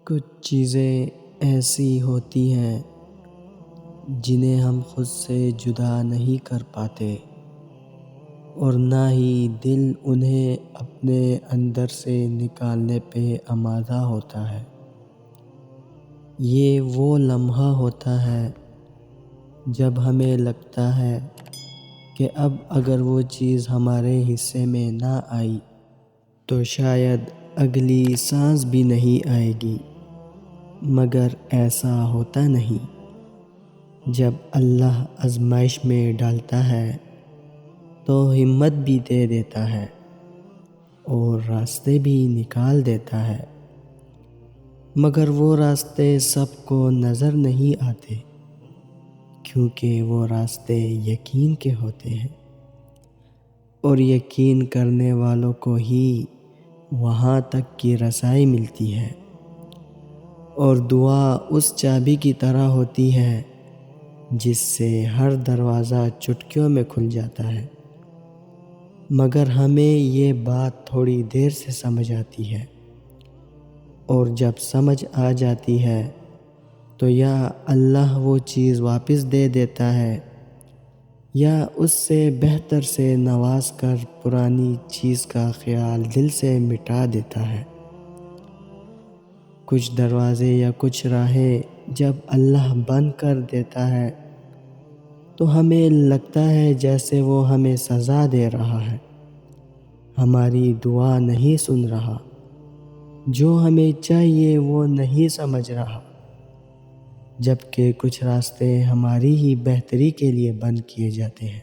کچھ چیزیں ایسی ہوتی ہیں جنہیں ہم خود سے جدا نہیں کر پاتے اور نہ ہی دل انہیں اپنے اندر سے نکالنے پہ آمادہ ہوتا ہے۔ یہ وہ لمحہ ہوتا ہے جب ہمیں لگتا ہے کہ اب اگر وہ چیز ہمارے حصے میں نہ آئی تو شاید اگلی سانس بھی نہیں آئے گی، مگر ایسا ہوتا نہیں۔ جب اللہ آزمائش میں ڈالتا ہے تو ہمت بھی دے دیتا ہے اور راستے بھی نکال دیتا ہے، مگر وہ راستے سب کو نظر نہیں آتے کیونکہ وہ راستے یقین کے ہوتے ہیں، اور یقین کرنے والوں کو ہی وہاں تک کی رسائی ملتی ہے۔ اور دعا اس چابی کی طرح ہوتی ہے جس سے ہر دروازہ چٹکیوں میں کھل جاتا ہے، مگر ہمیں یہ بات تھوڑی دیر سے سمجھ آتی ہے، اور جب سمجھ آ جاتی ہے تو یا اللہ وہ چیز واپس دے دیتا ہے یا اس سے بہتر سے نواز کر پرانی چیز کا خیال دل سے مٹا دیتا ہے۔ کچھ دروازے یا کچھ راہیں جب اللہ بند کر دیتا ہے تو ہمیں لگتا ہے جیسے وہ ہمیں سزا دے رہا ہے، ہماری دعا نہیں سن رہا، جو ہمیں چاہیے وہ نہیں سمجھ رہا، جبکہ کچھ راستے ہماری ہی بہتری کے لیے بند کیے جاتے ہیں،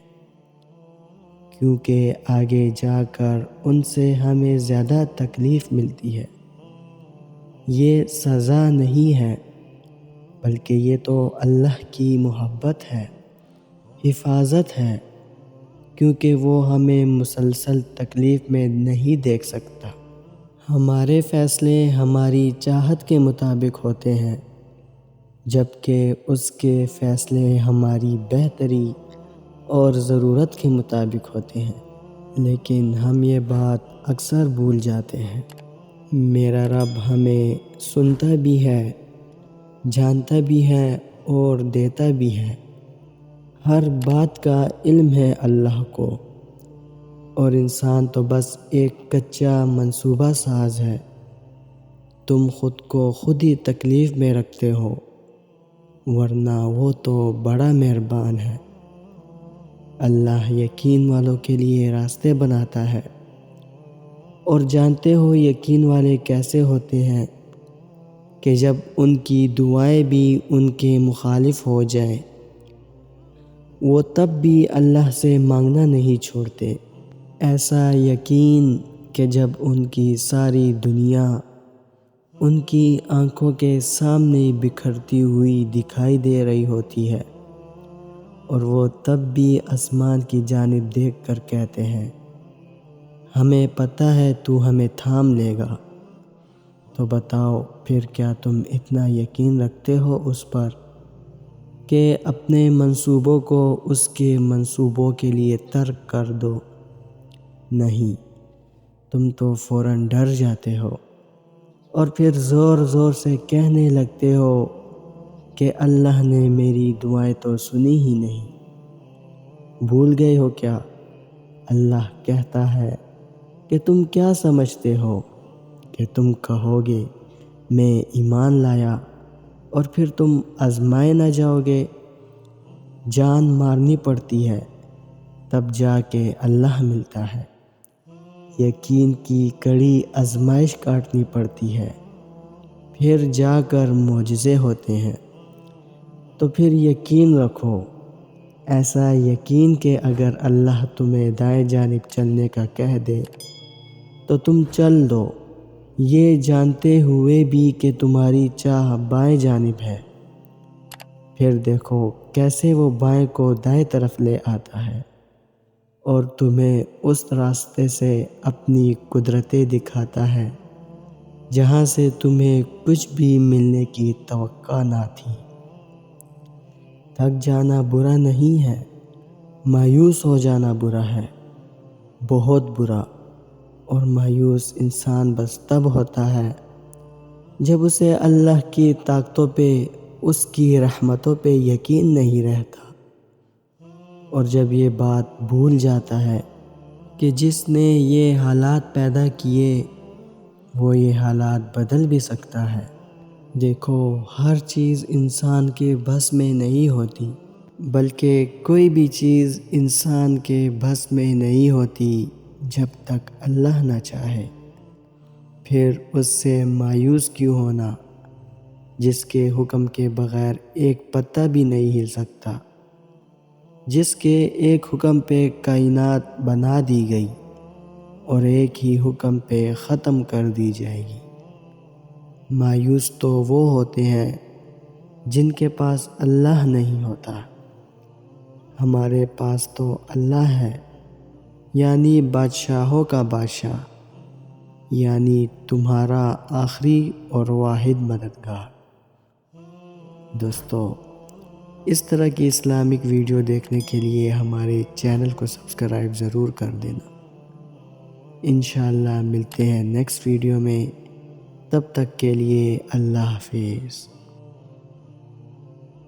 کیونکہ آگے جا کر ان سے ہمیں زیادہ تکلیف ملتی ہے۔ یہ سزا نہیں ہے، بلکہ یہ تو اللہ کی محبت ہے، حفاظت ہے، کیونکہ وہ ہمیں مسلسل تکلیف میں نہیں دیکھ سکتا۔ ہمارے فیصلے ہماری چاہت کے مطابق ہوتے ہیں، جبکہ اس کے فیصلے ہماری بہتری اور ضرورت کے مطابق ہوتے ہیں، لیکن ہم یہ بات اکثر بھول جاتے ہیں۔ میرا رب ہمیں سنتا بھی ہے، جانتا بھی ہے اور دیتا بھی ہے۔ ہر بات کا علم ہے اللہ کو، اور انسان تو بس ایک کچا منصوبہ ساز ہے۔ تم خود کو خود ہی تکلیف میں رکھتے ہو، ورنہ وہ تو بڑا مہربان ہے۔ اللہ یقین والوں کے لیے راستے بناتا ہے، اور جانتے ہو یقین والے کیسے ہوتے ہیں کہ جب ان کی دعائیں بھی ان کے مخالف ہو جائیں وہ تب بھی اللہ سے مانگنا نہیں چھوڑتے۔ ایسا یقین کہ جب ان کی ساری دنیا ان کی آنکھوں کے سامنے بکھرتی ہوئی دکھائی دے رہی ہوتی ہے اور وہ تب بھی آسمان کی جانب دیکھ کر کہتے ہیں ہمیں پتہ ہے تو ہمیں تھام لے گا۔ تو بتاؤ پھر کیا تم اتنا یقین رکھتے ہو اس پر کہ اپنے منصوبوں کو اس کے منصوبوں کے لیے ترک کر دو؟ نہیں، تم تو فوراً ڈر جاتے ہو اور پھر زور زور سے کہنے لگتے ہو کہ اللہ نے میری دعائیں تو سنی ہی نہیں۔ بھول گئے ہو کیا؟ اللہ کہتا ہے کہ تم کیا سمجھتے ہو کہ تم کہو گے میں ایمان لایا اور پھر تم آزمائے نہ جاؤ گے؟ جان مارنی پڑتی ہے تب جا کے اللہ ملتا ہے، یقین کی کڑی آزمائش کاٹنی پڑتی ہے پھر جا کر معجزے ہوتے ہیں۔ تو پھر یقین رکھو، ایسا یقین کہ اگر اللہ تمہیں دائیں جانب چلنے کا کہہ دے تو تم چل دو، یہ جانتے ہوئے بھی کہ تمہاری چاہ بائیں جانب ہے۔ پھر دیکھو کیسے وہ بائیں کو دائیں طرف لے آتا ہے اور تمہیں اس راستے سے اپنی قدرتیں دکھاتا ہے جہاں سے تمہیں کچھ بھی ملنے کی توقع نہ تھی۔ تھک جانا برا نہیں ہے، مایوس ہو جانا برا ہے، بہت برا۔ اور مایوس انسان بس تب ہوتا ہے جب اسے اللہ کی طاقتوں پہ، اس کی رحمتوں پہ یقین نہیں رہتا، اور جب یہ بات بھول جاتا ہے کہ جس نے یہ حالات پیدا کیے وہ یہ حالات بدل بھی سکتا ہے۔ دیکھو، ہر چیز انسان کے بس میں نہیں ہوتی، بلکہ کوئی بھی چیز انسان کے بس میں نہیں ہوتی جب تک اللہ نہ چاہے۔ پھر اس سے مایوس کیوں ہونا جس کے حکم کے بغیر ایک پتا بھی نہیں ہل سکتا، جس کے ایک حکم پہ کائنات بنا دی گئی اور ایک ہی حکم پہ ختم کر دی جائے گی۔ مایوس تو وہ ہوتے ہیں جن کے پاس اللہ نہیں ہوتا۔ ہمارے پاس تو اللہ ہے، یعنی بادشاہوں کا بادشاہ، یعنی تمہارا آخری اور واحد مددگار۔ دوستو، اس طرح کی اسلامک ویڈیو دیکھنے کے لیے ہمارے چینل کو سبسکرائب ضرور کر دینا۔ انشاءاللہ ملتے ہیں نیکسٹ ویڈیو میں، تب تک کے لیے اللہ حافظ۔